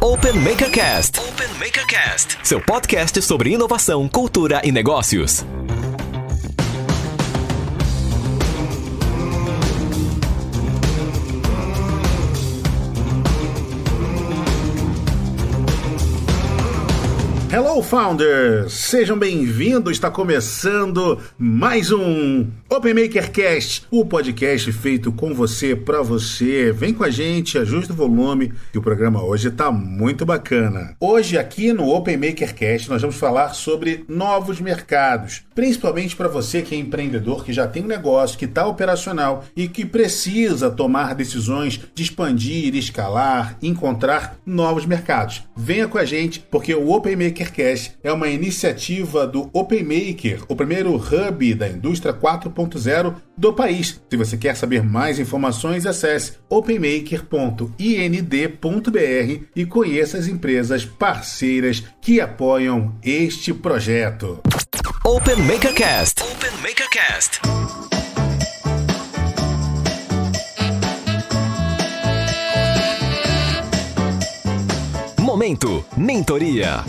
Open Makercast. Seu podcast sobre inovação, cultura e negócios. Hello, Founders! Sejam bem-vindos, está começando mais um Open Makercast, o podcast feito com você, para você. Vem com a gente, ajusta o volume, que o programa hoje está muito bacana. Hoje, aqui no Open Makercast, nós vamos falar sobre novos mercados, principalmente para você que é empreendedor, que já tem um negócio, que está operacional e que precisa tomar decisões de expandir, escalar, encontrar novos mercados. Venha com a gente, porque o Open Makercast é uma iniciativa do Open Maker, o primeiro hub da indústria 4.0 do país. Se você quer saber mais informações, acesse openmaker.ind.br e conheça as empresas parceiras que apoiam este projeto. Open Makercast. Momento Mentoria.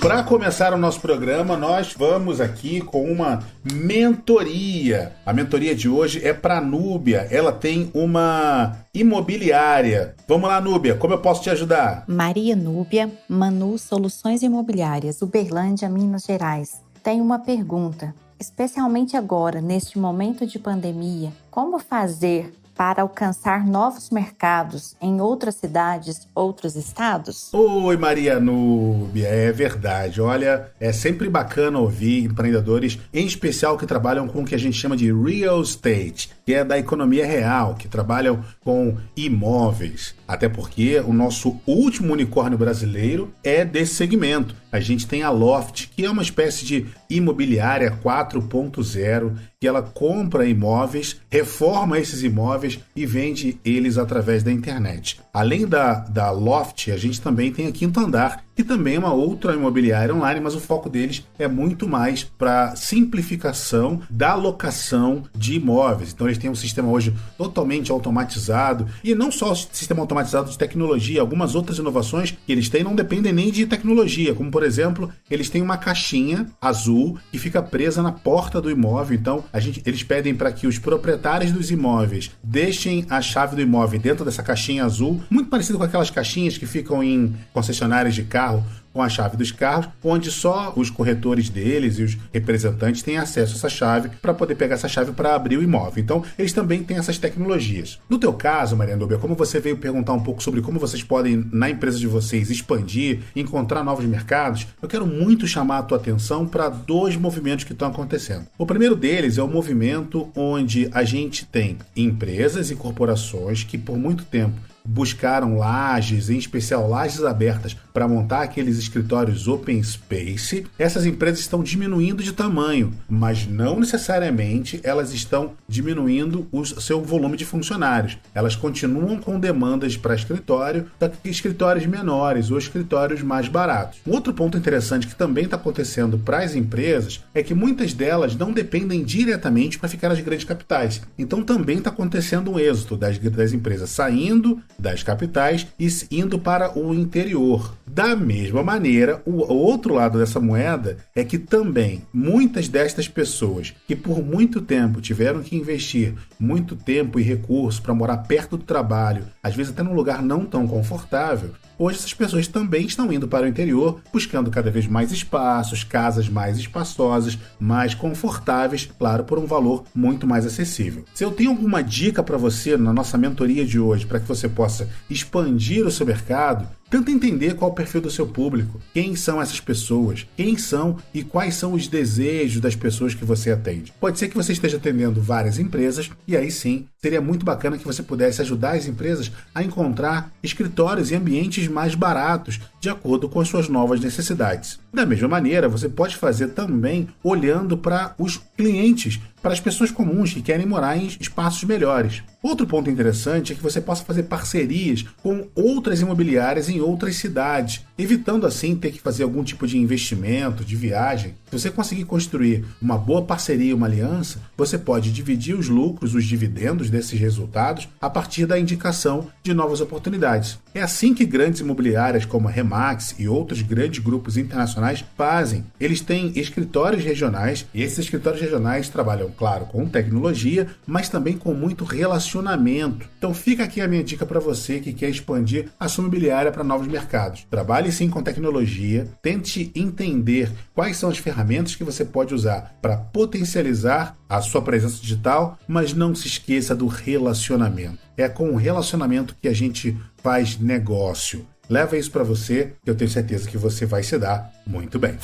Para começar o nosso programa, nós vamos aqui com uma mentoria. A mentoria de hoje é para a Núbia. Ela tem uma imobiliária. Vamos lá, Núbia, como eu posso te ajudar? Maria Núbia, Manu Soluções Imobiliárias, Uberlândia, Minas Gerais. Tenho uma pergunta. Especialmente agora, neste momento de pandemia, como fazer para alcançar novos mercados em outras cidades, outros estados? Oi, Maria Núbia, é verdade. Olha, é sempre bacana ouvir empreendedores, em especial que trabalham com o que a gente chama de real estate, que é da economia real, que trabalham com imóveis. Até porque o nosso último unicórnio brasileiro é desse segmento. A gente tem a Loft, que é uma espécie de imobiliária 4.0, que ela compra imóveis, reforma esses imóveis e vende eles através da internet. Além da Loft, a gente também tem a Quinto Andar, que também é uma outra imobiliária online, mas o foco deles é muito mais para simplificação da locação de imóveis. Então eles têm um sistema hoje totalmente automatizado, e não só o sistema automatizado de tecnologia, algumas outras inovações que eles têm não dependem nem de tecnologia, como por exemplo, eles têm uma caixinha azul que fica presa na porta do imóvel. Então eles pedem para que os proprietários dos imóveis deixem a chave do imóvel dentro dessa caixinha azul, muito parecido com aquelas caixinhas que ficam em concessionárias de carro, com a chave dos carros, onde só os corretores deles e os representantes têm acesso a essa chave para poder pegar essa chave para abrir o imóvel. Então, eles também têm essas tecnologias. No teu caso, Maria Núbia, como você veio perguntar um pouco sobre como vocês podem, na empresa de vocês, expandir, encontrar novos mercados, eu quero muito chamar a tua atenção para dois movimentos que estão acontecendo. O primeiro deles é o movimento onde a gente tem empresas e corporações que, por muito tempo, buscaram lajes, em especial lajes abertas, para montar aqueles escritórios open space. Essas empresas estão diminuindo de tamanho, mas não necessariamente elas estão diminuindo o seu volume de funcionários. Elas continuam com demandas para escritórios menores ou escritórios mais baratos. Um outro ponto interessante que também está acontecendo para as empresas é que muitas delas não dependem diretamente para ficar nas grandes capitais. Então também está acontecendo um êxodo das empresas saindo das capitais e indo para o interior. Da mesma maneira, o outro lado dessa moeda é que também muitas destas pessoas que por muito tempo tiveram que investir muito tempo e recurso para morar perto do trabalho, às vezes até num lugar não tão confortável, hoje essas pessoas também estão indo para o interior, buscando cada vez mais espaços, casas mais espaçosas, mais confortáveis, claro, por um valor muito mais acessível. Se eu tenho alguma dica para você na nossa mentoria de hoje, para que você possa expandir o seu mercado, tenta entender qual é o perfil do seu público, quem são essas pessoas, quem são e quais são os desejos das pessoas que você atende. Pode ser que você esteja atendendo várias empresas e aí sim, seria muito bacana que você pudesse ajudar as empresas a encontrar escritórios e ambientes mais baratos de acordo com as suas novas necessidades. Da mesma maneira, você pode fazer também olhando para os clientes, para as pessoas comuns que querem morar em espaços melhores. Outro ponto interessante é que você possa fazer parcerias com outras imobiliárias em outras cidades, evitando assim ter que fazer algum tipo de investimento, de viagem. Se você conseguir construir uma boa parceria, uma aliança, você pode dividir os lucros, os dividendos desses resultados a partir da indicação de novas oportunidades. É assim que grandes imobiliárias como a Remax e outros grandes grupos internacionais fazem. Eles têm escritórios regionais e esses escritórios regionais trabalham, claro, com tecnologia, mas também com muito relacionamento. Então fica aqui a minha dica para você que quer expandir a sua imobiliária para novos mercados. Trabalhe sim com tecnologia, tente entender quais são as ferramentas que você pode usar para potencializar a sua presença digital, mas não se esqueça do relacionamento. É com o relacionamento que a gente faz negócio. Leva isso para você, que eu tenho certeza que você vai se dar muito bem.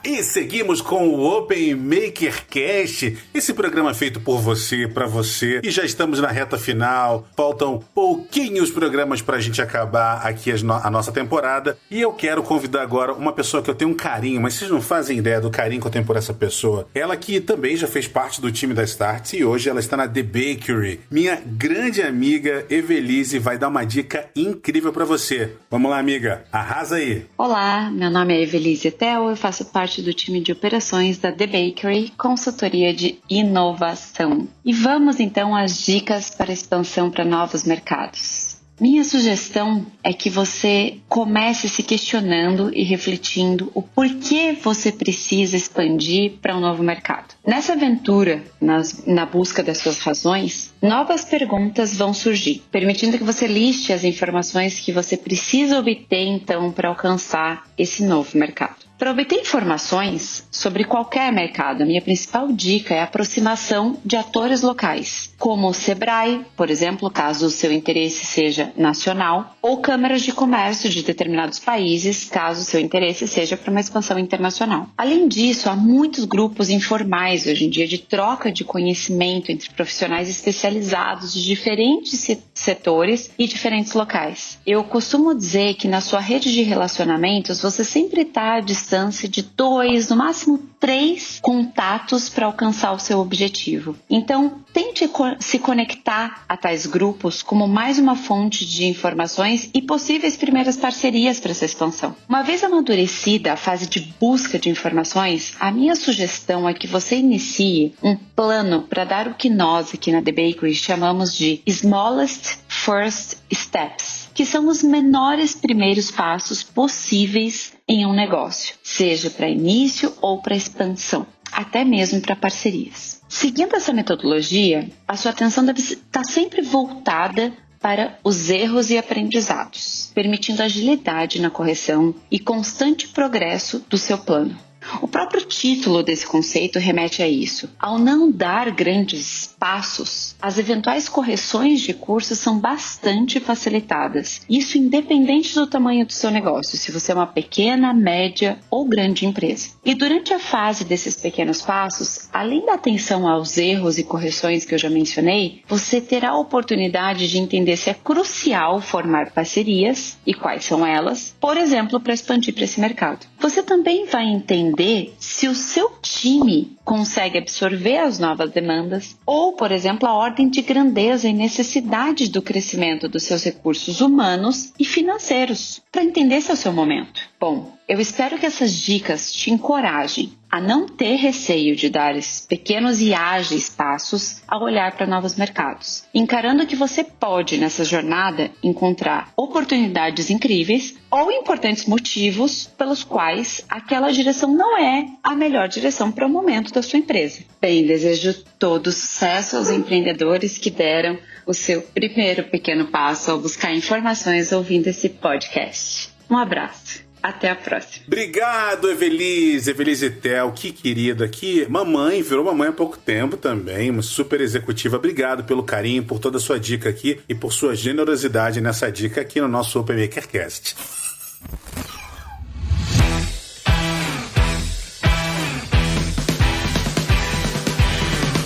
E seguimos com o Open Maker Cast, esse programa feito por você, para você, e já estamos na reta final, faltam pouquinhos programas para a gente acabar aqui a nossa temporada, e eu quero convidar agora uma pessoa que eu tenho um carinho, mas vocês não fazem ideia do carinho que eu tenho por essa pessoa. Ela que também já fez parte do time da Startse e hoje ela está na The Bakery. Minha grande amiga Evelise vai dar uma dica incrível para você. Vamos lá, amiga, arrasa aí. Olá, meu nome é Evelise Tel, eu faço parte do time de operações da The Bakery, consultoria de inovação. E vamos então às dicas para expansão para novos mercados. Minha sugestão é que você comece se questionando e refletindo o porquê você precisa expandir para um novo mercado. Nessa aventura, na busca das suas razões, novas perguntas vão surgir, permitindo que você liste as informações que você precisa obter então para alcançar esse novo mercado. Para obter informações sobre qualquer mercado, a minha principal dica é a aproximação de atores locais, como o Sebrae, por exemplo, caso o seu interesse seja nacional, ou câmaras de comércio de determinados países, caso o seu interesse seja para uma expansão internacional. Além disso, há muitos grupos informais hoje em dia de troca de conhecimento entre profissionais especializados de diferentes setores e diferentes locais. Eu costumo dizer que na sua rede de relacionamentos você sempre está à distância de 2, no máximo 3 contatos para alcançar o seu objetivo. Então, tente se conectar a tais grupos como mais uma fonte de informações e possíveis primeiras parcerias para essa expansão. Uma vez amadurecida a fase de busca de informações, a minha sugestão é que você inicie um plano para dar o que nós aqui na The Bakery chamamos de Smallest First Steps, que são os menores primeiros passos possíveis em um negócio, seja para início ou para expansão, até mesmo para parcerias. Seguindo essa metodologia, a sua atenção deve estar sempre voltada para os erros e aprendizados, permitindo agilidade na correção e constante progresso do seu plano. O próprio título desse conceito remete a isso. Ao não dar grandes passos, as eventuais correções de curso são bastante facilitadas. Isso independente do tamanho do seu negócio, se você é uma pequena, média ou grande empresa. E durante a fase desses pequenos passos, além da atenção aos erros e correções que eu já mencionei, você terá a oportunidade de entender se é crucial formar parcerias e quais são elas, por exemplo, para expandir para esse mercado. Você também vai entender se o seu time consegue absorver as novas demandas ou, por exemplo, a ordem de grandeza e necessidade do crescimento dos seus recursos humanos e financeiros, para entender se é o seu momento. Bom, eu espero que essas dicas te encorajem a não ter receio de dar esses pequenos e ágeis passos ao olhar para novos mercados, encarando que você pode, nessa jornada, encontrar oportunidades incríveis ou importantes motivos pelos quais aquela direção não é a melhor direção para o momento da sua empresa. Bem, desejo todo sucesso aos empreendedores que deram o seu primeiro pequeno passo ao buscar informações ouvindo esse podcast. Um abraço. Até a próxima. Obrigado, Evelise Tel, que querida, que mamãe, virou mamãe há pouco tempo também, uma super executiva. Obrigado pelo carinho, por toda a sua dica aqui e por sua generosidade nessa dica aqui no nosso Open Maker Cast.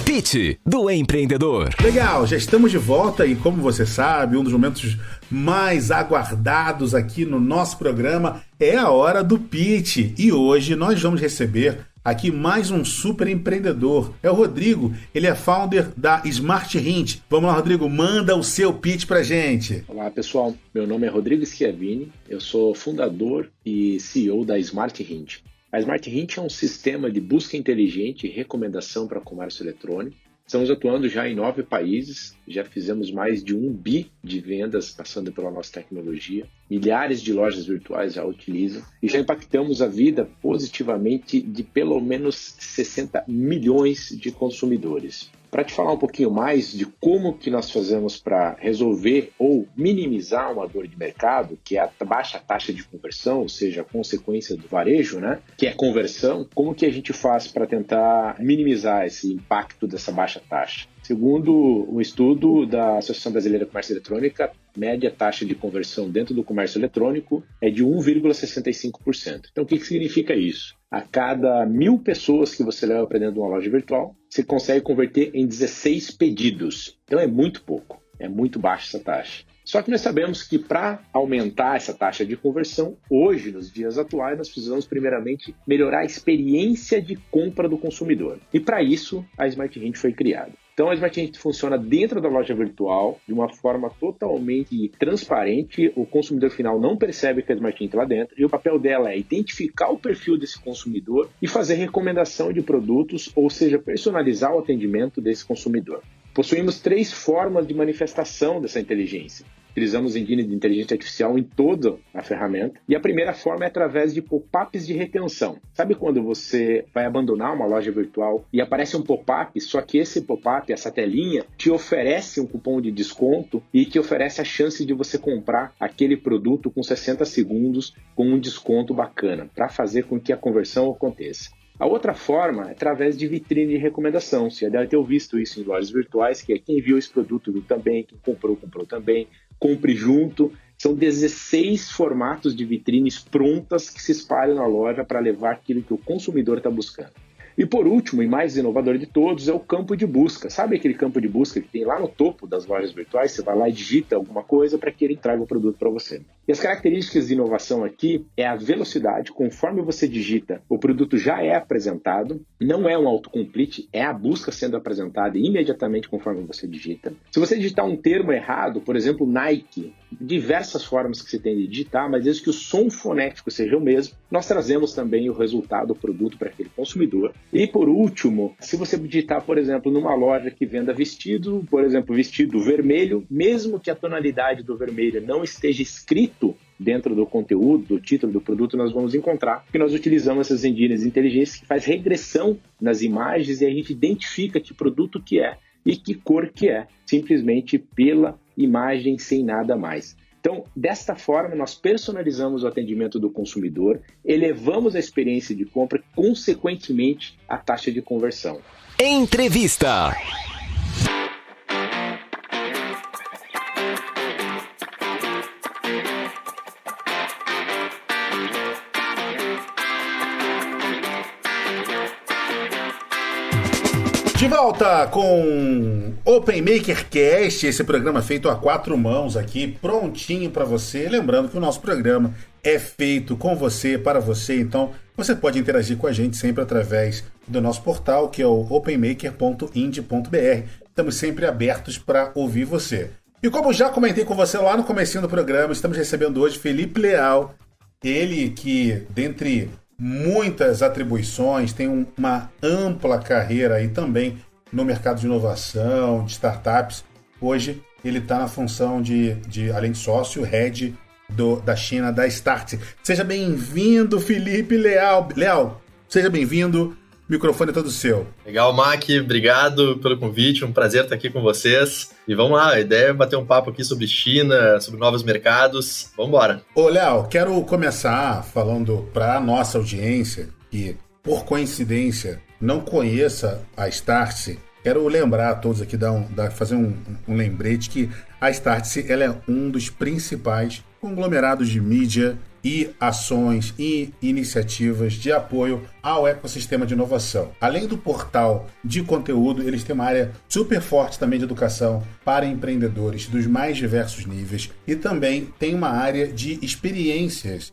Pitch do empreendedor. Legal, já estamos de volta e, como você sabe, um dos momentos mais aguardados aqui no nosso programa é a hora do pitch. E hoje nós vamos receber aqui mais um super empreendedor. É o Rodrigo, ele é founder da Smart Hint. Vamos lá, Rodrigo, manda o seu pitch pra gente. Olá, pessoal. Meu nome é Rodrigo Schiavini, eu sou fundador e CEO da Smart Hint. A Smart Hint é um sistema de busca inteligente e recomendação para comércio eletrônico. Estamos atuando já em 9 países, já fizemos mais de 1 bi de vendas passando pela nossa tecnologia. Milhares de lojas virtuais já utilizam e já impactamos a vida positivamente de pelo menos 60 milhões de consumidores. Para te falar um pouquinho mais de como que nós fazemos para resolver ou minimizar uma dor de mercado, que é a baixa taxa de conversão, ou seja, a consequência do varejo, né? Que é conversão, como que a gente faz para tentar minimizar esse impacto dessa baixa taxa? Segundo um estudo da Associação Brasileira de Comércio Eletrônico, a média taxa de conversão dentro do comércio eletrônico é de 1,65%. Então, o que significa isso? A cada 1.000 pessoas que você leva para dentro de uma loja virtual, você consegue converter em 16 pedidos. Então, é muito pouco, é muito baixa essa taxa. Só que nós sabemos que para aumentar essa taxa de conversão, hoje, nos dias atuais, nós precisamos primeiramente melhorar a experiência de compra do consumidor. E para isso, a Smart Hint foi criada. Então, a Smart Hint funciona dentro da loja virtual de uma forma totalmente transparente. O consumidor final não percebe que a Smart Hint lá dentro. E o papel dela é identificar o perfil desse consumidor e fazer recomendação de produtos, ou seja, personalizar o atendimento desse consumidor. Possuímos 3 formas de manifestação dessa inteligência. Utilizamos engine de inteligência artificial em toda a ferramenta. E a primeira forma é através de pop-ups de retenção. Sabe quando você vai abandonar uma loja virtual e aparece um pop-up, só que esse pop-up, essa telinha, te oferece um cupom de desconto e te oferece a chance de você comprar aquele produto com 60 segundos com um desconto bacana, para fazer com que a conversão aconteça. A outra forma é através de vitrine de recomendação. Você já deve ter visto isso em lojas virtuais, que é quem viu esse produto viu também, quem comprou, comprou também, compre junto. São 16 formatos de vitrines prontas que se espalham na loja para levar aquilo que o consumidor está buscando. E por último, e mais inovador de todos, é o campo de busca. Sabe aquele campo de busca que tem lá no topo das lojas virtuais? Você vai lá e digita alguma coisa para que ele traga o produto para você. E as características de inovação aqui é a velocidade. Conforme você digita, o produto já é apresentado. Não é um autocomplete, é a busca sendo apresentada imediatamente conforme você digita. Se você digitar um termo errado, por exemplo, Nike, diversas formas que você tem de digitar, mas desde que o som fonético seja o mesmo, nós trazemos também o resultado do produto para aquele consumidor. E por último, se você digitar, por exemplo, numa loja que venda vestido, por exemplo, vestido vermelho, mesmo que a tonalidade do vermelho não esteja escrito dentro do conteúdo, do título do produto, nós vamos encontrar que nós utilizamos essas engines inteligentes que faz regressão nas imagens e a gente identifica que produto que é e que cor que é, simplesmente pela imagem sem nada mais. Então, desta forma, nós personalizamos o atendimento do consumidor, elevamos a experiência de compra e, consequentemente, a taxa de conversão. Entrevista. De volta com Open Maker Cast, esse programa feito a 4 mãos aqui, prontinho para você. Lembrando que o nosso programa é feito com você, para você, então você pode interagir com a gente sempre através do nosso portal, que é o openmaker.ind.br. Estamos sempre abertos para ouvir você. E como já comentei com você lá no comecinho do programa, estamos recebendo hoje Felipe Leal, ele que, dentre muitas atribuições, tem uma ampla carreira aí também no mercado de inovação, de startups. Hoje ele está na função de, além de sócio, head da China, da Start. Seja bem-vindo, Felipe Leal. Leal, seja bem-vindo. O microfone é todo seu. Legal, Mac. Obrigado pelo convite. Um prazer estar aqui com vocês. E vamos lá, a ideia é bater um papo aqui sobre China, sobre novos mercados. Vamos embora. Ô, Léo, quero começar falando para a nossa audiência que, por coincidência, não conheça a Startse. Quero lembrar a todos aqui, fazer um lembrete que a Startse ela é um dos principais conglomerados de mídia e ações e iniciativas de apoio ao ecossistema de inovação. Além do portal de conteúdo, eles têm uma área super forte também de educação para empreendedores dos mais diversos níveis e também tem uma área de experiências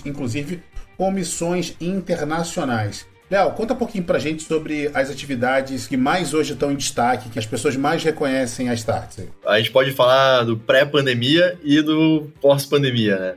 inclusive com missões internacionais. Léo, conta um pouquinho pra gente sobre as atividades que mais hoje estão em destaque, que as pessoas mais reconhecem a Startse. A gente pode falar do pré-pandemia e do pós-pandemia, né?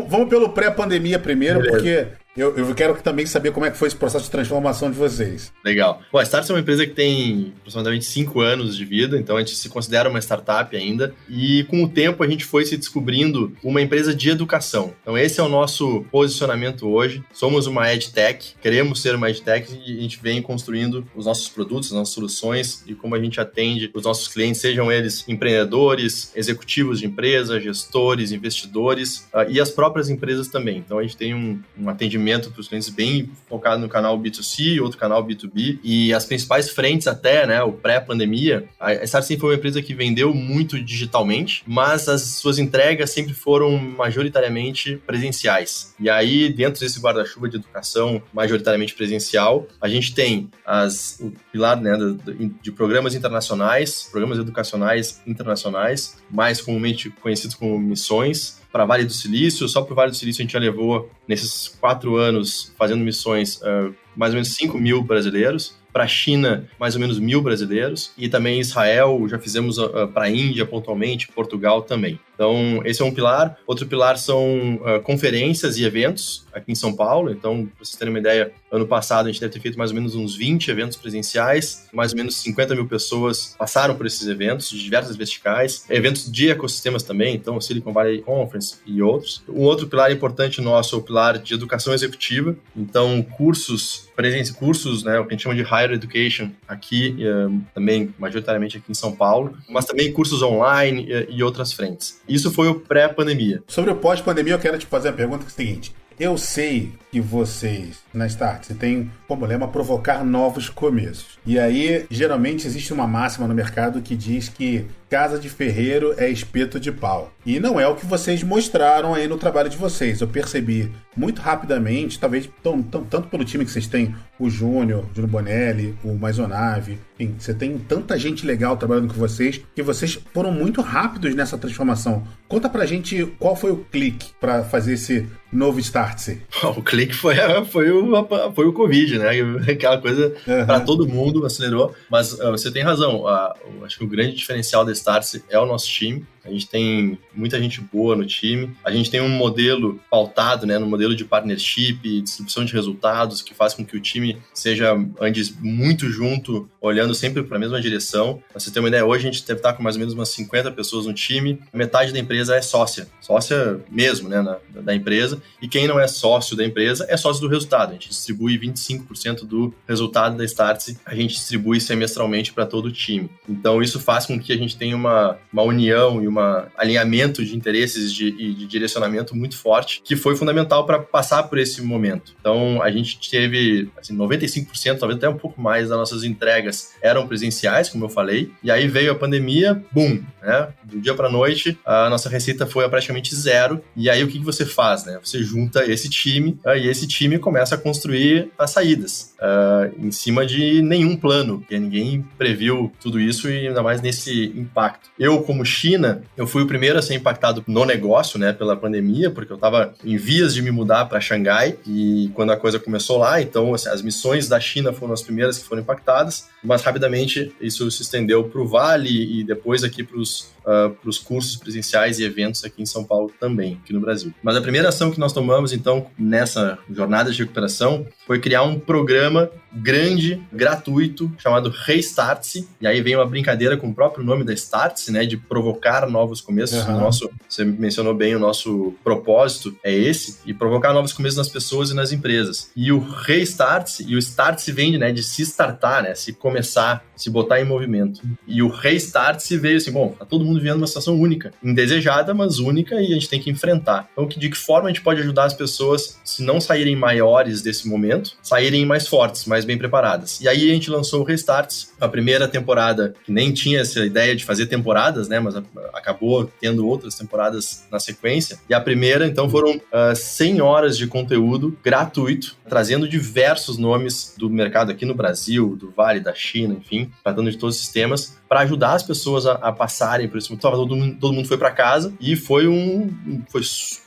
Vamos pelo pré-pandemia primeiro, beleza. Porque eu quero também saber como é que foi esse processo de transformação de vocês. Legal. Bom, a Startse é uma empresa que tem aproximadamente 5 anos de vida, então a gente se considera uma startup ainda, e com o tempo a gente foi se descobrindo uma empresa de educação. Então esse é o nosso posicionamento hoje. Somos uma EdTech, queremos ser uma EdTech e a gente vem construindo os nossos produtos, as nossas soluções e como a gente atende os nossos clientes, sejam eles empreendedores, executivos de empresa, gestores, investidores e as próprias empresas também. Então a gente tem um atendimento para os clientes bem focado no canal B2C, outro canal B2B, e as principais frentes até, né, o pré-pandemia, a Startse foi uma empresa que vendeu muito digitalmente, mas as suas entregas sempre foram majoritariamente presenciais. E aí, dentro desse guarda-chuva de educação majoritariamente presencial, a gente tem o pilar, né, de programas internacionais, programas educacionais internacionais, mais comumente conhecidos como missões, para Vale do Silício. Só para o Vale do Silício a gente já levou, nesses 4 anos, fazendo missões, mais ou menos 5 mil brasileiros. Para a China, mais ou menos 1.000 brasileiros. E também Israel, já fizemos para a Índia pontualmente, Portugal também. Então, esse é um pilar. Outro pilar são conferências e eventos aqui em São Paulo. Então, para vocês terem uma ideia, ano passado a gente deve ter feito mais ou menos uns 20 eventos presenciais. Mais ou menos 50 mil pessoas passaram por esses eventos, de diversas verticais. Eventos de ecossistemas também, então Silicon Valley Conference e outros. Um outro pilar importante nosso é o pilar de educação executiva. Então, cursos, né, o que a gente chama de Higher Education aqui, também majoritariamente aqui em São Paulo, mas também cursos online e outras frentes. Isso foi o pré-pandemia. Sobre o pós-pandemia, eu quero te fazer a pergunta que é a seguinte. Eu sei que vocês, na Startse, têm como lema provocar novos começos. E aí, geralmente, existe uma máxima no mercado que diz que casa de ferreiro é espeto de pau. E não é o que vocês mostraram aí no trabalho de vocês. Eu percebi muito rapidamente, talvez tanto pelo time que vocês têm, o Júnior Bonelli, o Maisonave, enfim, você tem tanta gente legal trabalhando com vocês, que vocês foram muito rápidos nessa transformação. Conta pra gente qual foi o clique para fazer esse novo Startse. O clique foi o Covid, né? Aquela coisa para todo mundo, acelerou. Mas você tem razão. Acho que o grande diferencial da Startse é o nosso time. A gente tem muita gente boa no time. A gente tem um modelo pautado, né, no modelo de partnership e distribuição de resultados que faz com que o time ande muito junto, olhando sempre para a mesma direção. Pra você ter uma ideia, hoje a gente deve estar com mais ou menos umas 50 pessoas no time. Metade da empresa é sócia mesmo, né, da empresa. E quem não é sócio da empresa é sócio do resultado. A gente distribui 25% do resultado da Startse, a gente distribui semestralmente para todo o time. Então isso faz com que a gente tenha uma união e um alinhamento de interesses e de direcionamento muito forte, que foi fundamental para passar por esse momento. Então, a gente teve 95%, talvez até um pouco mais das nossas entregas eram presenciais, como eu falei, e aí veio a pandemia, boom, né? Do dia para a noite, a nossa receita foi a praticamente zero, e aí o que você faz, né? Você junta esse time, e esse time começa a construir as saídas, em cima de nenhum plano, porque ninguém previu tudo isso e ainda mais nesse impacto. Eu, como China, eu fui o primeiro a ser impactado no negócio, né, pela pandemia, porque eu estava em vias de me mudar para Xangai, e quando a coisa começou lá, então assim, as missões da China foram as primeiras que foram impactadas, mas rapidamente isso se estendeu para o Vale e depois aqui para os cursos presenciais e eventos aqui em São Paulo também, aqui no Brasil. Mas a primeira ação que nós tomamos, então, nessa jornada de recuperação, foi criar um programa grande, gratuito, chamado Restartse, e aí vem uma brincadeira com o próprio nome da Startse, né, de provocar novos começos. Você mencionou bem, o nosso propósito é esse, e provocar novos começos nas pessoas e nas empresas. E o Restartse, e o Startse vem, né, de se startar, né, se começar, se botar em movimento. E o Restartse veio assim, bom, tá todo mundo mundo vivendo uma situação única, indesejada, mas única, e a gente tem que enfrentar. Então, de que forma a gente pode ajudar as pessoas, se não saírem maiores desse momento, saírem mais fortes, mais bem preparadas. E aí a gente lançou o Restarts, a primeira temporada, que nem tinha essa ideia de fazer temporadas, né, mas acabou tendo outras temporadas na sequência. E a primeira, então, foram 100 horas de conteúdo gratuito, trazendo diversos nomes do mercado aqui no Brasil, do Vale, da China, enfim, tratando de todos esses temas, para ajudar as pessoas a passarem por isso. Todo mundo foi para casa e foi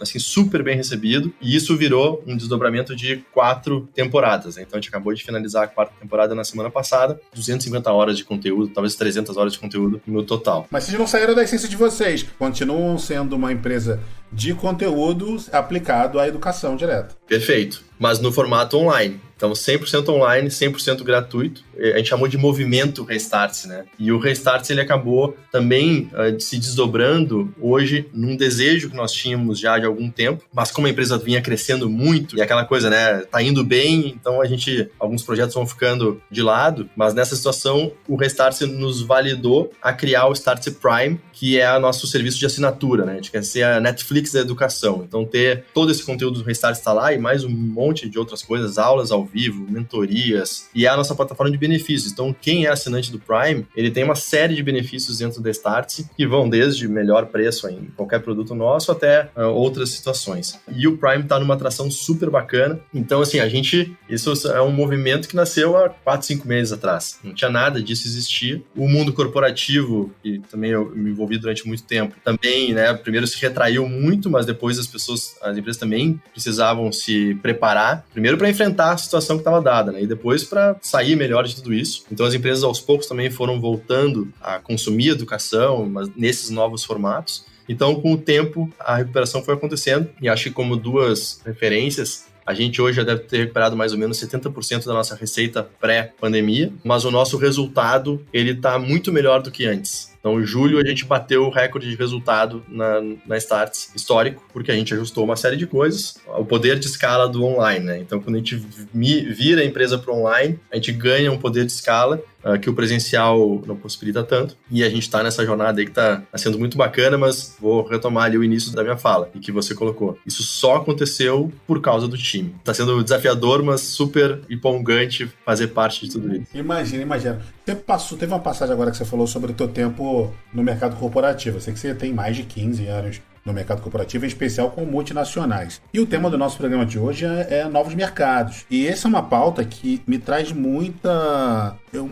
assim, super bem recebido, e isso virou um desdobramento de 4 temporadas, né? Então a gente acabou de finalizar a 4ª temporada na semana passada, 250 horas de conteúdo, talvez 300 horas de conteúdo no total. Mas vocês não saíram da essência de vocês, continuam sendo uma empresa de conteúdo aplicado à educação direta. Perfeito, mas no formato online. Então, 100% online, 100% gratuito. A gente chamou de movimento Restarts, né? E o Restarts, ele acabou também se desdobrando hoje num desejo que nós tínhamos já de algum tempo, mas como a empresa vinha crescendo muito, e aquela coisa, né? Tá indo bem, então alguns projetos vão ficando de lado, mas nessa situação, o Restarts nos validou a criar o Startse Prime, que é o nosso serviço de assinatura, né? A gente quer ser a Netflix da educação. Então, ter todo esse conteúdo do Restarts está lá, e mais um monte de outras coisas, aulas ao vivo, mentorias, e é a nossa plataforma de benefícios. Então, quem é assinante do Prime, ele tem uma série de benefícios dentro da Startse, que vão desde melhor preço em qualquer produto nosso até outras situações. E o Prime está numa atração super bacana. Então, assim, isso é um movimento que nasceu há 4, 5 meses atrás. Não tinha nada disso existir. O mundo corporativo, que também eu me envolvi durante muito tempo, também, né, primeiro se retraiu muito, mas depois as empresas também precisavam se preparar, primeiro para enfrentar a situação que estava dada, né? E depois para sair melhor de tudo isso. Então as empresas aos poucos também foram voltando a consumir educação, mas nesses novos formatos. Então, com o tempo, a recuperação foi acontecendo, e acho que como 2 referências, a gente hoje já deve ter recuperado mais ou menos 70% da nossa receita pré-pandemia, mas o nosso resultado, ele está muito melhor do que antes. Então, em julho, a gente bateu o recorde de resultado na Startse histórico, porque a gente ajustou uma série de coisas, o poder de escala do online, né? Então, quando a gente vira a empresa para o online, a gente ganha um poder de escala que o presencial não possibilita tanto, e a gente está nessa jornada aí que está sendo muito bacana, mas vou retomar ali o início da minha fala, e que você colocou. Isso só aconteceu por causa do time. Está sendo desafiador, mas super empolgante fazer parte de tudo isso. Imagina. Teve uma passagem agora que você falou sobre o teu tempo no mercado corporativo. Eu sei que você tem mais de 15 anos no mercado corporativo, em especial com multinacionais. E o tema do nosso programa de hoje é novos mercados. E essa é uma pauta que me traz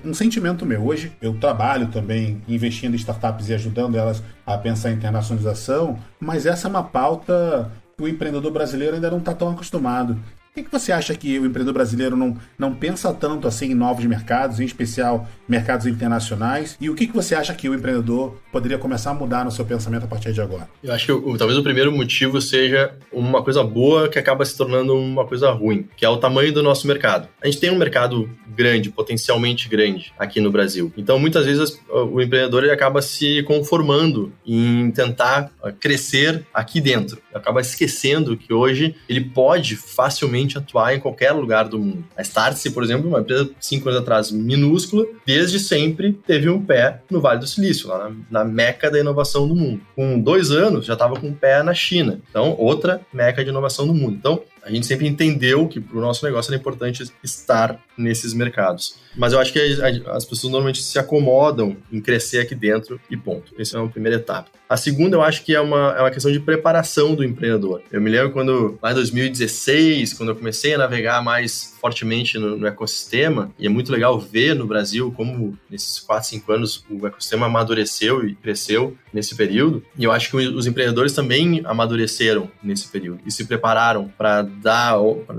um sentimento meu. Hoje eu trabalho também investindo em startups e ajudando elas a pensar em internacionalização, mas essa é uma pauta que o empreendedor brasileiro ainda não está tão acostumado. Por que você acha que o empreendedor brasileiro não pensa tanto assim em novos mercados, em especial mercados internacionais? E o que você acha que o empreendedor poderia começar a mudar no seu pensamento a partir de agora? Eu acho que talvez o primeiro motivo seja uma coisa boa que acaba se tornando uma coisa ruim, que é o tamanho do nosso mercado. A gente tem um mercado grande, potencialmente grande, aqui no Brasil. Então, muitas vezes, o empreendedor ele acaba se conformando em tentar crescer aqui dentro. Acaba esquecendo que hoje ele pode facilmente atuar em qualquer lugar do mundo. A Startse, por exemplo, uma empresa 5 anos atrás minúscula, desde sempre teve um pé no Vale do Silício, lá na meca da inovação do mundo. Com 2 anos, já estava com um pé na China. Então, outra meca de inovação do mundo. Então, a gente sempre entendeu que para o nosso negócio era importante estar nesses mercados. Mas eu acho que as pessoas normalmente se acomodam em crescer aqui dentro e ponto. Essa é uma primeira etapa. A segunda, eu acho que é uma questão de preparação do empreendedor. Eu me lembro lá em 2016, quando eu comecei a navegar mais fortemente no ecossistema, e é muito legal ver no Brasil como nesses 4, 5 anos o ecossistema amadureceu e cresceu nesse período. E eu acho que os empreendedores também amadureceram nesse período e se prepararam para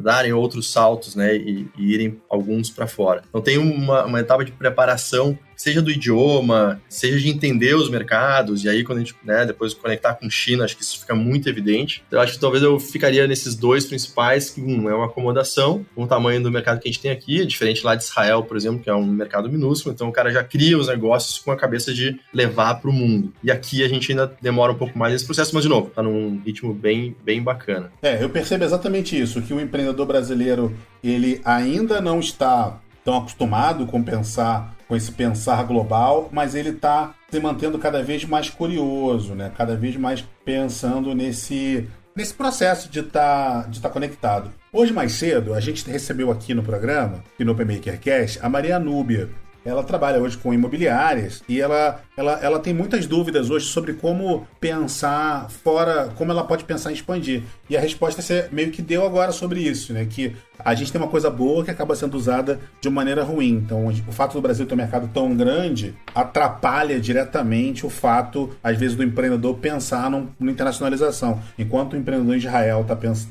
darem outros saltos, né, e irem alguns para fora. Então tem uma etapa de preparação, seja do idioma, seja de entender os mercados, e aí quando a gente, né, depois conectar com China, acho que isso fica muito evidente. Eu acho que talvez eu ficaria nesses 2 principais, que é uma acomodação com o tamanho do mercado que a gente tem aqui, diferente lá de Israel, por exemplo, que é um mercado minúsculo, então o cara já cria os negócios com a cabeça de levar para o mundo. E aqui a gente ainda demora um pouco mais nesse processo, mas de novo, tá num ritmo bem, bem bacana. Eu percebo exatamente isso, que o empreendedor brasileiro, ele ainda não está tão acostumado com esse pensar global, mas ele está se mantendo cada vez mais curioso, né? Cada vez mais pensando nesse processo de tá conectado. Hoje, mais cedo, a gente recebeu aqui no programa, e no Open Maker Cast, a Maria Núbia. Ela trabalha hoje com imobiliárias e ela tem muitas dúvidas hoje sobre como pensar fora, como ela pode pensar em expandir. E a resposta você meio que deu agora sobre isso, né? Que a gente tem uma coisa boa que acaba sendo usada de uma maneira ruim. Então, o fato do Brasil ter um mercado tão grande atrapalha diretamente o fato, às vezes, do empreendedor pensar numa internacionalização. Enquanto o empreendedor em Israel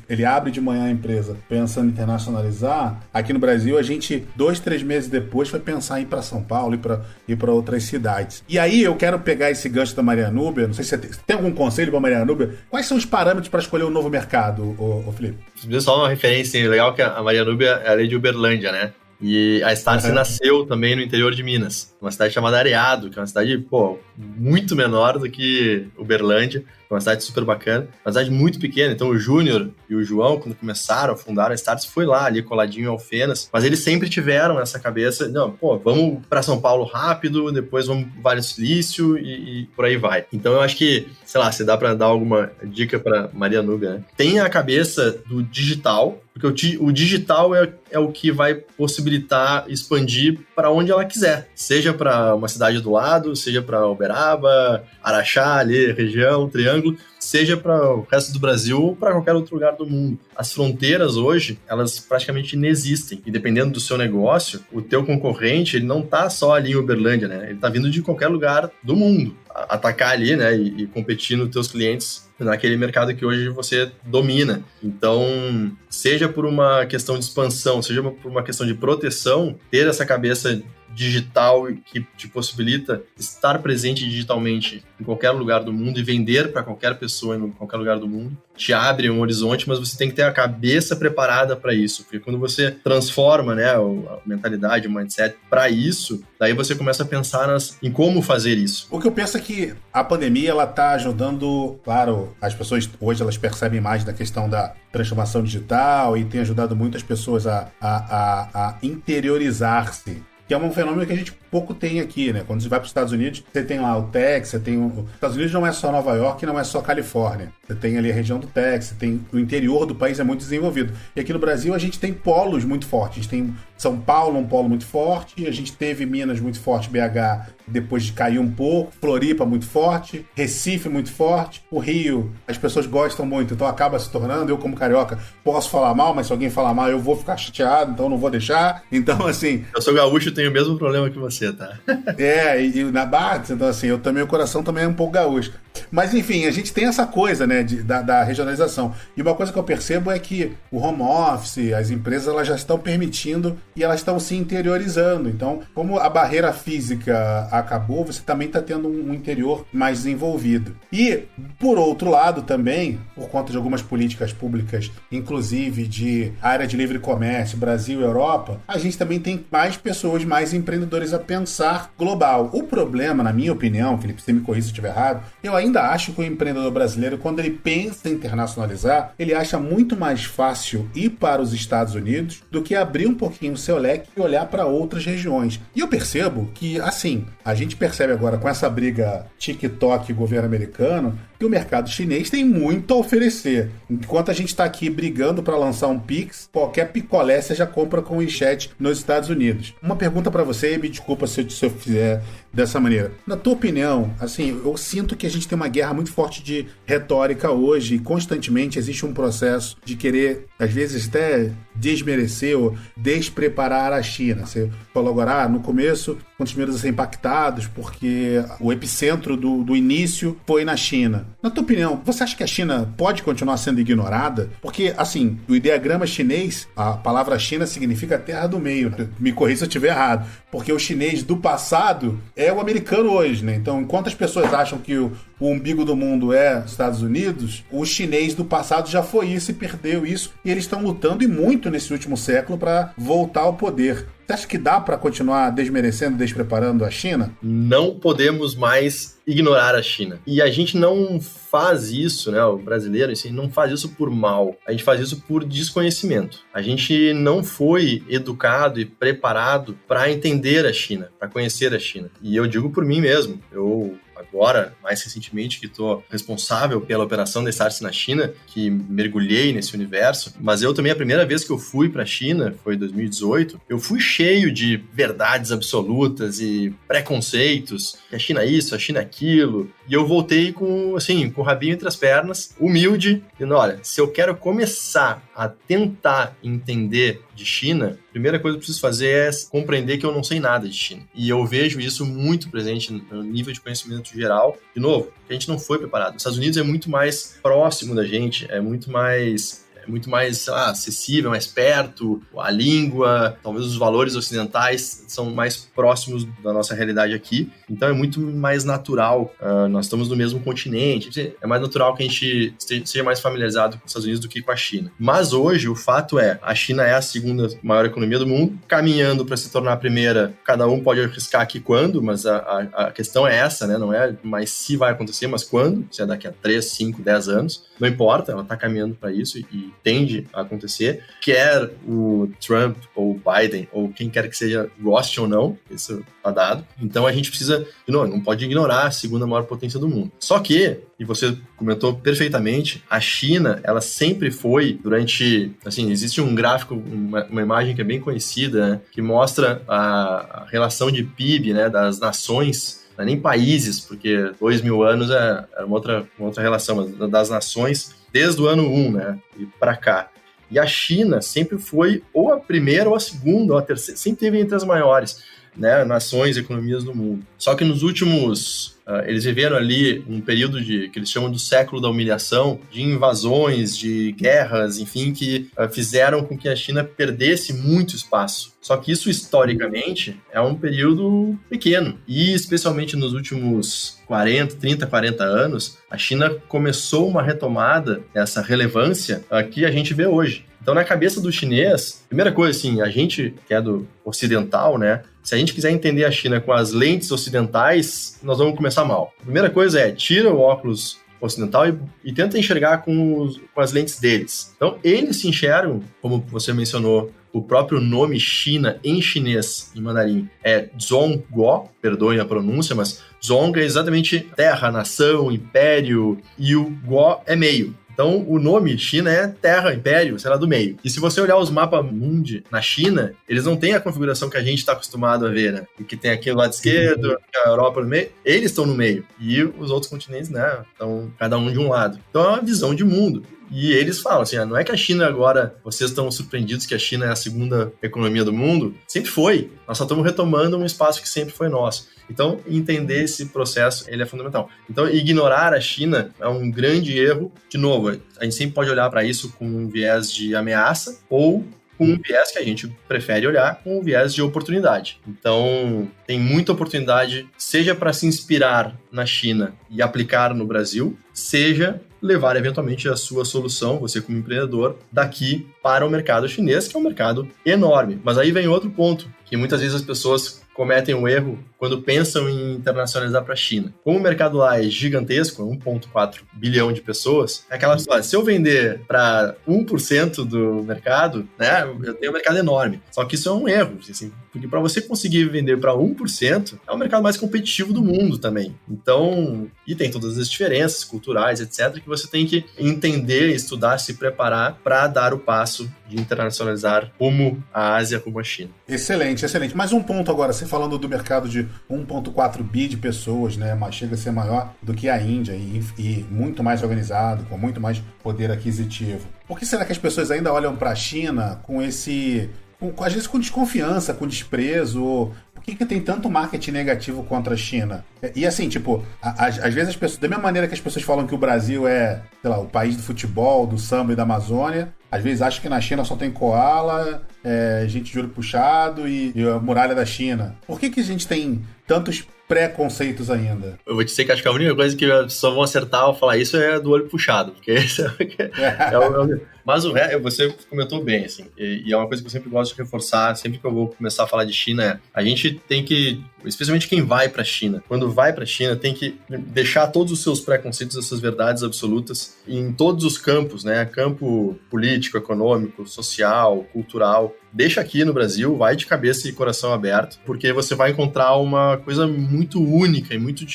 ele abre de manhã a empresa pensando em internacionalizar, aqui no Brasil a gente, 2-3 meses depois, vai pensar em ir para São Paulo e para outras cidades. E aí eu quero pegar esse gancho da Maria Núbia, não sei se você tem algum conselho para Maria Núbia. Quais são os parâmetros para escolher um novo mercado, ô Felipe? Só uma referência legal, que a Maria Núbia é de Uberlândia, né? E a Startse nasceu também no interior de Minas, uma cidade chamada Areado, que é uma cidade, muito menor do que Uberlândia, uma cidade super bacana, uma cidade muito pequena. Então o Júnior e o João, quando começaram a fundar a Startse, foi lá, ali coladinho em Alfenas, mas eles sempre tiveram essa cabeça, vamos para São Paulo rápido, depois vamos para o Vale do Silício e por aí vai. Então eu acho que, sei lá, se dá para dar alguma dica para Maria Núbia, né? Tenha a cabeça do digital, porque o digital é o que vai possibilitar expandir para onde ela quiser, seja para uma cidade do lado, seja para Uberaba, Araxá, ali, região, Triângulo, seja para o resto do Brasil ou para qualquer outro lugar do mundo. As fronteiras hoje, elas praticamente inexistem. E dependendo do seu negócio, o teu concorrente, ele não está só ali em Uberlândia, né? Ele está vindo de qualquer lugar do mundo atacar ali, né? E competir nos teus clientes naquele mercado que hoje você domina. Então, seja por uma questão de expansão, seja por uma questão de proteção, ter essa cabeça digital que te possibilita estar presente digitalmente em qualquer lugar do mundo e vender para qualquer pessoa em qualquer lugar do mundo, te abre um horizonte, mas você tem que ter a cabeça preparada para isso, porque quando você transforma, né, a mentalidade, o mindset para isso, daí você começa a pensar em como fazer isso. O que eu penso é que a pandemia, ela tá ajudando, claro, as pessoas hoje elas percebem mais da questão da transformação digital e tem ajudado muitas pessoas a interiorizar-se, que é um fenômeno que a gente pouco tem aqui, né? Quando você vai para os Estados Unidos, você tem lá o Texas, você tem os Estados Unidos não é só Nova York, não é só Califórnia. Você tem ali a região do Texas, tem o interior do país é muito desenvolvido. E aqui no Brasil a gente tem polos muito fortes. A gente tem São Paulo, um polo muito forte, a gente teve Minas muito forte, BH, depois de cair um pouco, Floripa muito forte, Recife muito forte, o Rio, as pessoas gostam muito, então acaba se tornando, eu como carioca posso falar mal, mas se alguém falar mal eu vou ficar chateado, então não vou deixar. Então assim... Eu sou gaúcho, tenho o mesmo problema que você, tá? E na Bartz, então assim, eu também, o coração também é um pouco gaúcho. Mas enfim, a gente tem essa coisa, né, da regionalização. E uma coisa que eu percebo é que o home office, as empresas, elas já estão permitindo e elas estão se interiorizando. Então, como a barreira física acabou, você também está tendo um interior mais desenvolvido. E, por outro lado também, por conta de algumas políticas públicas, inclusive de área de livre comércio, Brasil e Europa, a gente também tem mais pessoas, mais empreendedores a pensar global. O problema, na minha opinião, Felipe, você me corrija se eu estiver errado, eu ainda acho que o empreendedor brasileiro, quando ele pensa em internacionalizar, ele acha muito mais fácil ir para os Estados Unidos do que abrir um pouquinho o seu leque e olhar para outras regiões. E eu percebo que, assim, a gente percebe agora com essa briga TikTok e governo americano, que o mercado chinês tem muito a oferecer. Enquanto a gente está aqui brigando para lançar um Pix, qualquer picolé você já compra com o WeChat nos Estados Unidos. Uma pergunta para você, e me desculpa se eu fizer dessa maneira. Na tua opinião, assim, eu sinto que a gente tem uma guerra muito forte de retórica hoje e constantemente existe um processo de querer, às vezes até desmerecer ou despreparar a China. Você falou agora, no começo, um dos primeiros a ser impactados porque o epicentro do início foi na China. Na tua opinião, você acha que a China pode continuar sendo ignorada? Porque, assim, o ideograma chinês, a palavra China significa terra do meio. Me corrija se eu estiver errado. Porque o chinês do passado é o americano hoje, né? Então, enquanto as pessoas acham que o umbigo do mundo é Estados Unidos, o chinês do passado já foi isso e perdeu isso. E eles estão lutando e muito nesse último século para voltar ao poder. Você acha que dá para continuar desmerecendo, despreparando a China? Não podemos mais ignorar a China. E a gente não faz isso, né? O brasileiro assim, não faz isso por mal. A gente faz isso por desconhecimento. A gente não foi educado e preparado para entender a China, para conhecer a China. E eu digo por mim mesmo. Eu agora, mais recentemente, que estou responsável pela operação da Startse na China, que mergulhei nesse universo, mas eu também, a primeira vez que eu fui para a China, foi em 2018, eu fui cheio de verdades absolutas e preconceitos, que a China é isso, a China é aquilo, e eu voltei com o rabinho entre as pernas, humilde, dizendo, olha, se eu quero começar a tentar entender de China, a primeira coisa que eu preciso fazer é compreender que eu não sei nada de China. E eu vejo isso muito presente no nível de conhecimento geral. De novo, que a gente não foi preparado. Os Estados Unidos é muito mais próximo da gente, é muito mais, sei lá, acessível, mais perto, a língua, talvez os valores ocidentais são mais próximos da nossa realidade aqui, então é muito mais natural, nós estamos no mesmo continente, é mais natural que a gente seja mais familiarizado com os Estados Unidos do que com a China. Mas hoje, o fato é, a China é a segunda maior economia do mundo, caminhando para se tornar a primeira, cada um pode arriscar aqui quando, mas a questão é essa, né? Não é mais se vai acontecer, mas quando, se é daqui a 3, 5, 10 anos, não importa, ela está caminhando para isso e tende a acontecer, quer o Trump ou o Biden ou quem quer que seja goste ou não, isso está dado. Então a gente precisa, não pode ignorar a segunda maior potência do mundo. Só que, e você comentou perfeitamente, a China, ela sempre foi, durante, assim, existe um gráfico, uma imagem que é bem conhecida, né, que mostra a relação de PIB, né, das nações, não é nem países, porque 2.000 anos era uma outra relação, mas das nações, desde o ano 1, né, e para cá. E a China sempre foi ou a primeira, ou a segunda, ou a terceira, sempre teve entre as maiores, né, nações, economias do mundo. Só que nos últimos... eles viveram ali um período que eles chamam do século da humilhação, de invasões, de guerras, enfim, que fizeram com que a China perdesse muito espaço. Só que isso, historicamente, é um período pequeno. E, especialmente nos últimos 30, 40 anos, a China começou uma retomada dessa relevância que a gente vê hoje. Então, na cabeça do chinês, primeira coisa, assim, a gente que é do ocidental, né? Se a gente quiser entender a China com as lentes ocidentais, nós vamos começar mal. A primeira coisa é, tira o óculos ocidental e tenta enxergar com as lentes deles. Então, eles se enxergam, como você mencionou, o próprio nome China em chinês, em mandarim, é Zhongguo, perdoem a pronúncia, mas Zhong é exatamente terra, nação, império, e o Guo é meio. Então, o nome China é terra, império, sei lá, do meio. E se você olhar os mapas mundi na China, eles não têm a configuração que a gente está acostumado a ver, né? E que tem aqui o lado esquerdo, a Europa no meio. Eles estão no meio. E os outros continentes, né? Estão cada um de um lado. Então, é uma visão de mundo. E eles falam assim, não é que a China agora, vocês estão surpreendidos que a China é a segunda economia do mundo? Sempre foi. Nós só estamos retomando um espaço que sempre foi nosso. Então, entender esse processo, ele é fundamental. Então, ignorar a China é um grande erro. De novo, a gente sempre pode olhar para isso com um viés de ameaça ou com um viés que a gente prefere olhar com um viés de oportunidade. Então, tem muita oportunidade, seja para se inspirar na China e aplicar no Brasil, seja levar eventualmente a sua solução, você como empreendedor, daqui para o mercado chinês, que é um mercado enorme. Mas aí vem outro ponto, que muitas vezes as pessoas cometem um erro quando pensam em internacionalizar para a China. Como o mercado lá é gigantesco, 1,4 bilhão de pessoas, é aquela história, se eu vender para 1% do mercado, né, eu tenho um mercado enorme. Só que isso é um erro, assim, porque para você conseguir vender para 1%, é o mercado mais competitivo do mundo também. Então, e tem todas as diferenças culturais, etc., que você tem que entender, estudar, se preparar para dar o passo de internacionalizar como a Ásia, como a China. Excelente, excelente. Mais um ponto agora, você falando do mercado de 1,4 bi de pessoas, né, mas chega a ser maior do que a Índia e muito mais organizado, com muito mais poder aquisitivo. Por que será que as pessoas ainda olham para a China com às vezes com desconfiança, com desprezo? Por que tem tanto marketing negativo contra a China? E assim, tipo, às vezes as pessoas, da mesma maneira que as pessoas falam que o Brasil é, sei lá, o país do futebol, do samba e da Amazônia, às vezes acha que na China só tem koala, gente de olho puxado e a muralha da China. Por que a gente tem tantos preconceitos ainda? Eu vou te dizer que acho que a única coisa que as pessoas vão acertar ao falar isso é do olho puxado, porque esse mas o resto, você comentou bem, assim, e é uma coisa que eu sempre gosto de reforçar, sempre que eu vou começar a falar de China, a gente tem que, especialmente quem vai para a China, quando vai para a China, tem que deixar todos os seus preconceitos, as suas verdades absolutas em todos os campos, né? Campo político, econômico, social, cultural. Deixa aqui no Brasil, vai de cabeça e coração aberto, porque você vai encontrar uma coisa muito única e muito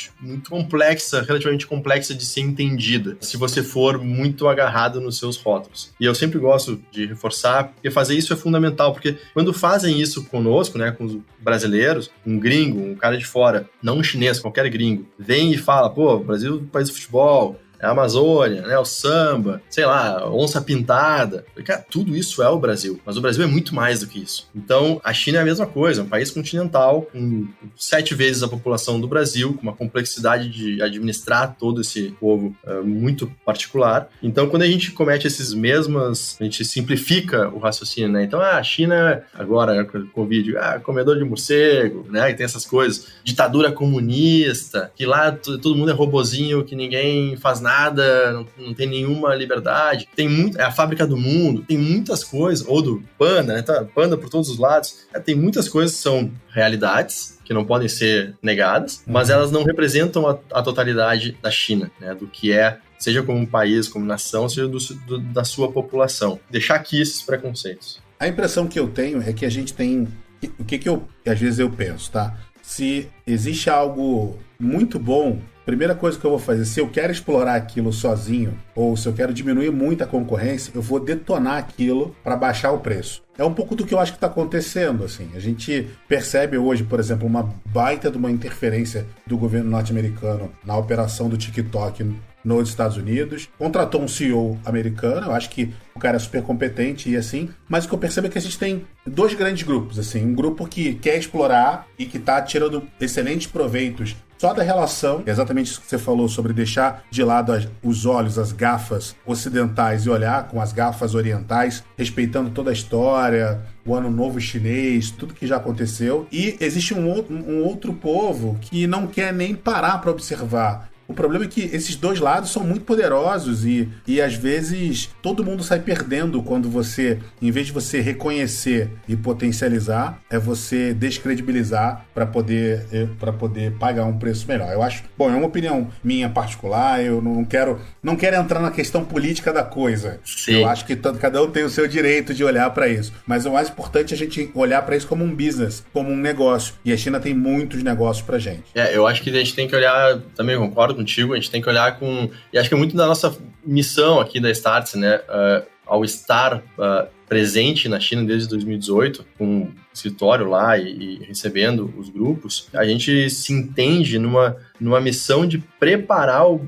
complexa, relativamente complexa de ser entendida, se você for muito agarrado nos seus rótulos. E eu sempre gosto de reforçar, porque fazer isso é fundamental, porque quando fazem isso conosco, né, com os brasileiros, um gringo, um cara de fora, não um chinês, qualquer gringo, vem e fala, pô, Brasil é um país de futebol, é a Amazônia, né, o samba, sei lá, onça pintada. Cara, tudo isso é o Brasil, mas o Brasil é muito mais do que isso. Então, a China é a mesma coisa, é um país continental, com 7 vezes a população do Brasil, com uma complexidade de administrar todo esse povo muito particular. Então, quando a gente comete a gente simplifica o raciocínio, né? Então, a China, agora, com o Covid, comedor de morcego, né? E tem essas coisas, ditadura comunista, que lá todo mundo é robozinho, que ninguém faz nada, não tem nenhuma liberdade, é a fábrica do mundo, tem muitas coisas, ou do Panda, né? Tá, Panda por todos os lados, tem muitas coisas que são realidades, que não podem ser negadas, mas elas não representam a totalidade da China, né? Do que é, seja como um país, como nação, seja da sua população. Deixar aqui esses preconceitos. A impressão que eu tenho é que a gente tem... O que às vezes eu penso, tá? Se existe algo muito bom, primeira coisa que eu vou fazer, se eu quero explorar aquilo sozinho, ou se eu quero diminuir muito a concorrência, eu vou detonar aquilo para baixar o preço. É um pouco do que eu acho que está acontecendo, assim. A gente percebe hoje, por exemplo, uma baita de uma interferência do governo norte-americano na operação do TikTok nos Estados Unidos. Contratou um CEO americano, eu acho que o cara é super competente e assim, mas o que eu percebo é que a gente tem 2 grandes grupos, assim. Um grupo que quer explorar e que está tirando excelentes proveitos só da relação, exatamente isso que você falou sobre deixar de lado os olhos, as gafas ocidentais e olhar com as gafas orientais, respeitando toda a história, o ano novo chinês, tudo que já aconteceu. E existe um outro povo que não quer nem parar para observar. O problema é que esses 2 lados são muito poderosos e às vezes todo mundo sai perdendo quando você, em vez de você reconhecer e potencializar, é você descredibilizar para poder pagar um preço melhor. Eu acho, bom, é uma opinião minha particular, eu não quero entrar na questão política da coisa. Sim. Eu acho que cada um tem o seu direito de olhar para isso, mas o mais importante é a gente olhar para isso como um business, como um negócio, e a China tem muitos negócios pra gente. Eu acho que a gente tem que olhar, também concordo contigo, a gente tem que olhar e acho que é muito da nossa missão aqui da Startse, né, ao estar presente na China desde 2018, com um escritório lá e recebendo os grupos, a gente se entende numa missão de preparar o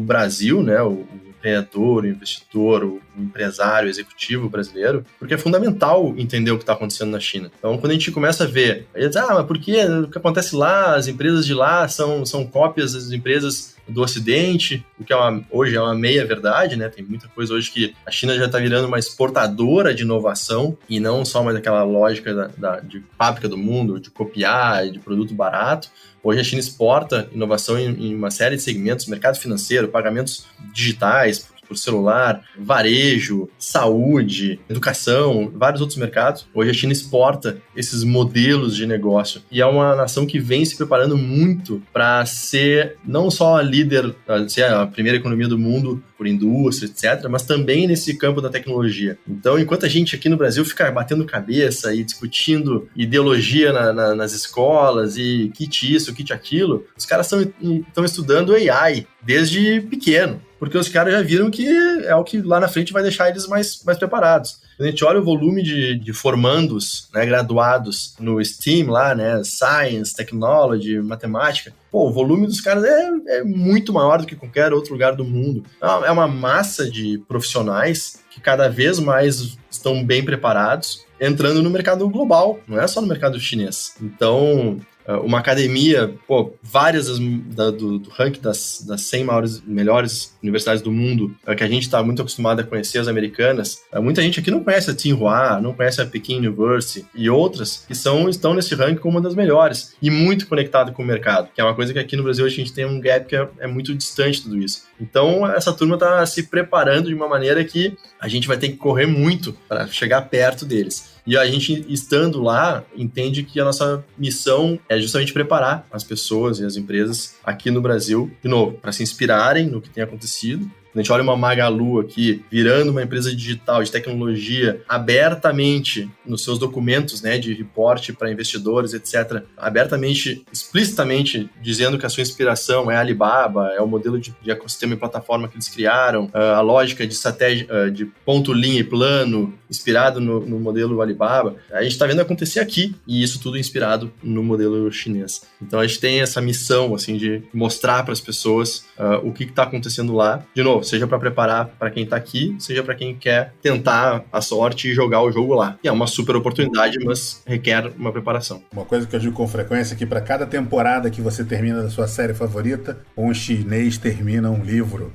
Brasil, né, o empreendedor, o investidor, o empresário, o executivo brasileiro, porque é fundamental entender o que está acontecendo na China. Então, quando a gente começa a ver, mas por que o que acontece lá, as empresas de lá são cópias das empresas do Ocidente, o que hoje é uma meia-verdade, né? Tem muita coisa hoje que a China já está virando uma exportadora de inovação e não só mais aquela lógica de fábrica do mundo, de copiar, de produto barato. Hoje a China exporta inovação em uma série de segmentos, mercado financeiro, pagamentos digitais, por celular, varejo, saúde, educação, vários outros mercados. Hoje a China exporta esses modelos de negócio e é uma nação que vem se preparando muito para ser não só a líder, ser a primeira economia do mundo por indústria, etc., mas também nesse campo da tecnologia. Então, enquanto a gente aqui no Brasil fica batendo cabeça e discutindo ideologia nas escolas e kit isso, kit aquilo, os caras estão estudando AI desde pequeno, porque os caras já viram que é o que lá na frente vai deixar eles mais preparados. Quando a gente olha o volume de formandos, né, graduados no STEAM lá, né, Science, Technology, Matemática, o volume dos caras é muito maior do que qualquer outro lugar do mundo. É uma massa de profissionais que cada vez mais estão bem preparados, entrando no mercado global, não é só no mercado chinês. Então, uma academia, várias do ranking das 100 melhores universidades do mundo, que a gente está muito acostumado a conhecer, as americanas. Muita gente aqui não conhece a Tsinghua, não conhece a Peking University e outras que estão nesse ranking como uma das melhores e muito conectado com o mercado, que é uma coisa que aqui no Brasil a gente tem um gap que é muito distante de tudo isso. Então, essa turma está se preparando de uma maneira que a gente vai ter que correr muito para chegar perto deles. E a gente, estando lá, entende que a nossa missão é justamente preparar as pessoas e as empresas aqui no Brasil, de novo, para se inspirarem no que tem acontecido. A gente olha uma Magalu aqui, virando uma empresa digital de tecnologia, abertamente nos seus documentos, né, de reporte para investidores, etc., abertamente, explicitamente dizendo que a sua inspiração é a Alibaba, é o modelo de ecossistema e plataforma que eles criaram, a lógica de estratégia de ponto, linha e plano, inspirado no modelo Alibaba. A gente está vendo acontecer aqui, e isso tudo inspirado no modelo chinês. Então a gente tem essa missão assim, de mostrar para as pessoas o que está acontecendo lá. De novo, seja para preparar para quem está aqui, seja para quem quer tentar a sorte e jogar o jogo lá. E é uma super oportunidade, mas requer uma preparação. Uma coisa que eu digo com frequência é que para cada temporada que você termina da sua série favorita, um chinês termina um livro.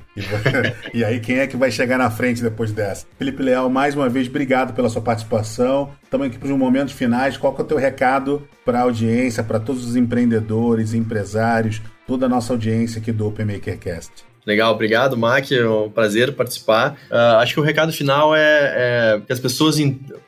E aí quem é que vai chegar na frente depois dessa? Felipe Leal, mais uma vez, obrigado pela sua participação. Estamos aqui para os momentos finais. Qual que é o teu recado para a audiência, para todos os empreendedores, empresários, toda a nossa audiência aqui do Open Makercast? Legal, obrigado, Mac, é um prazer participar. Acho que o recado final é que as pessoas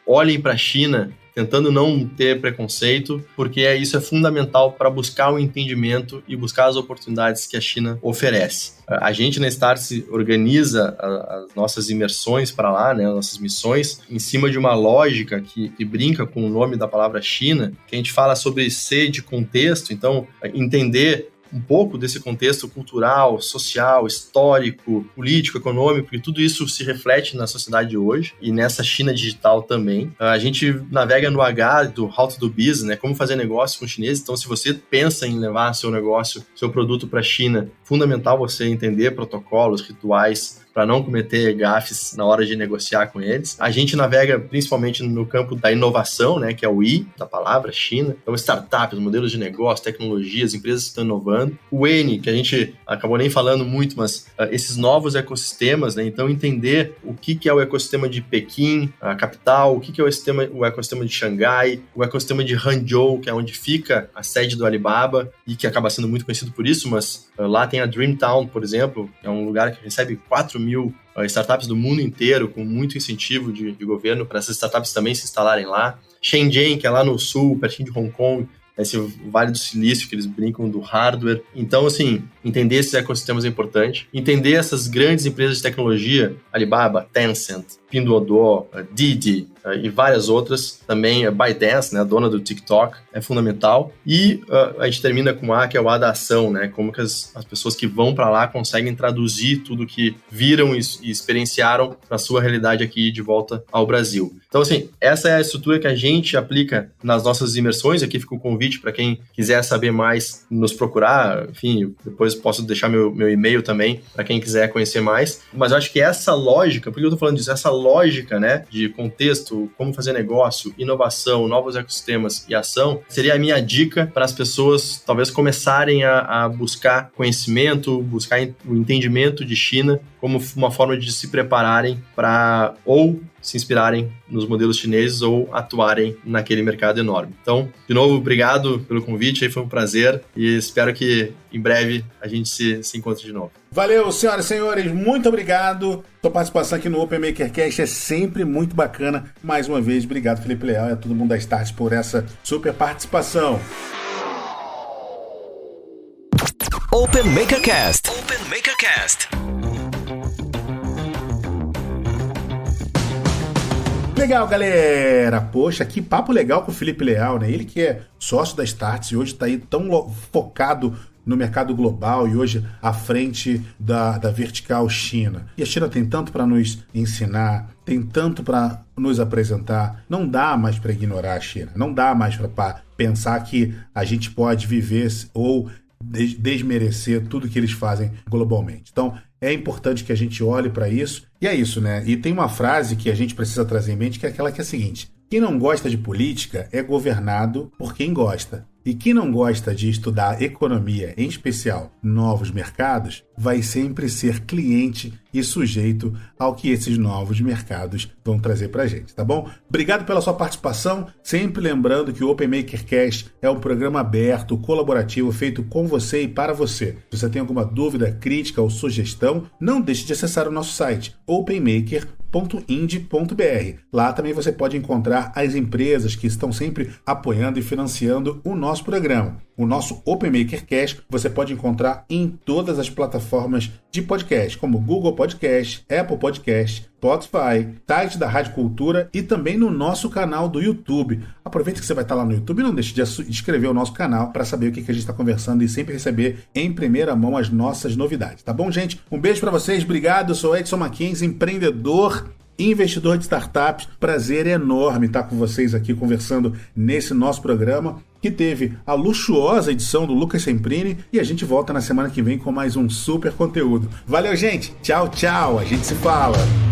olhem para a China tentando não ter preconceito, porque isso é fundamental para buscar o entendimento e buscar as oportunidades que a China oferece. A gente na Startse organiza as nossas imersões para lá, né, as nossas missões, em cima de uma lógica que brinca com o nome da palavra China, que a gente fala sobre ser de contexto, então entender um pouco desse contexto cultural, social, histórico, político, econômico, porque tudo isso se reflete na sociedade de hoje e nessa China digital também. A gente navega no H do How to Do Business, né? Como fazer negócio com os chineses. Então, se você pensa em levar seu negócio, seu produto para a China, fundamental você entender protocolos, rituais, para não cometer gafes na hora de negociar com eles. A gente navega principalmente no campo da inovação, né, que é o I, da palavra, China. Então, startups, modelos de negócio, tecnologias, empresas que estão inovando. O N, que a gente acabou nem falando muito, mas esses novos ecossistemas, né, então entender o que é o ecossistema de Pequim, a capital, o que é o ecossistema de Xangai, o ecossistema de Hangzhou, que é onde fica a sede do Alibaba e que acaba sendo muito conhecido por isso, mas lá tem a Dreamtown, por exemplo, é um lugar que recebe 4 mil startups do mundo inteiro, com muito incentivo de governo para essas startups também se instalarem lá. Shenzhen, que é lá no sul, pertinho de Hong Kong, esse Vale do Silício, que eles brincam do hardware. Então, assim, entender esses ecossistemas é importante. Entender essas grandes empresas de tecnologia, Alibaba, Tencent, Pinduoduo, Didi e várias outras. Também a ByteDance, né, a dona do TikTok, é fundamental. E a gente termina com A, que é o A da ação, né? Como que as pessoas que vão para lá conseguem traduzir tudo que viram e experienciaram na sua realidade aqui de volta ao Brasil. Então, assim, essa é a estrutura que a gente aplica nas nossas imersões. Aqui fica o convite para quem quiser saber mais, nos procurar. Enfim, depois posso deixar meu e-mail também para quem quiser conhecer mais. Mas eu acho que essa lógica, por que eu tô falando disso? Essa lógica, né, de contexto, como fazer negócio, inovação, novos ecossistemas e ação, seria a minha dica para as pessoas talvez começarem a buscar conhecimento, buscar o entendimento de China como uma forma de se prepararem para ou se inspirarem nos modelos chineses ou atuarem naquele mercado enorme. Então, de novo, obrigado pelo convite, aí foi um prazer e espero que em breve a gente se encontre de novo. Valeu, senhoras e senhores, muito obrigado. Sua participação aqui no Open Makercast é sempre muito bacana. Mais uma vez, obrigado, Felipe Leal e a todo mundo da Start por essa super participação. Open Makercast. Open Makercast. Legal, galera! Poxa, que papo legal com o Felipe Leal, né? Ele que é sócio da Startse e hoje está aí tão focado no mercado global e hoje à frente da vertical China. E a China tem tanto para nos ensinar, tem tanto para nos apresentar. Não dá mais para ignorar a China, não dá mais para pensar que a gente pode viver ou desmerecer tudo que eles fazem globalmente. Então, é importante que a gente olhe para isso. E é isso, né? E tem uma frase que a gente precisa trazer em mente, que é aquela que é a seguinte: quem não gosta de política é governado por quem gosta. E quem não gosta de estudar economia, em especial novos mercados, vai sempre ser cliente e sujeito ao que esses novos mercados vão trazer pra gente, tá bom? Obrigado pela sua participação, sempre lembrando que o Open Maker Cast é um programa aberto, colaborativo, feito com você e para você. Se você tem alguma dúvida, crítica ou sugestão, não deixe de acessar o nosso site, openmaker.ind.br. Lá também você pode encontrar as empresas que estão sempre apoiando e financiando o nosso programa. O nosso Open Maker Cast você pode encontrar em todas as plataformas de podcast, como Google Podcast, Apple Podcast, Spotify, site da Rádio Cultura e também no nosso canal do YouTube. Aproveite que você vai estar lá no YouTube e não deixe de inscrever o nosso canal para saber o que a gente está conversando e sempre receber em primeira mão as nossas novidades. Tá bom, gente? Um beijo para vocês, obrigado. Eu sou Edson Mackenzie, empreendedor e investidor de startups. Prazer enorme estar com vocês aqui conversando nesse nosso programa, que teve a luxuosa edição do Lucas Semprini, e a gente volta na semana que vem com mais um super conteúdo. Valeu, gente! Tchau, tchau! A gente se fala!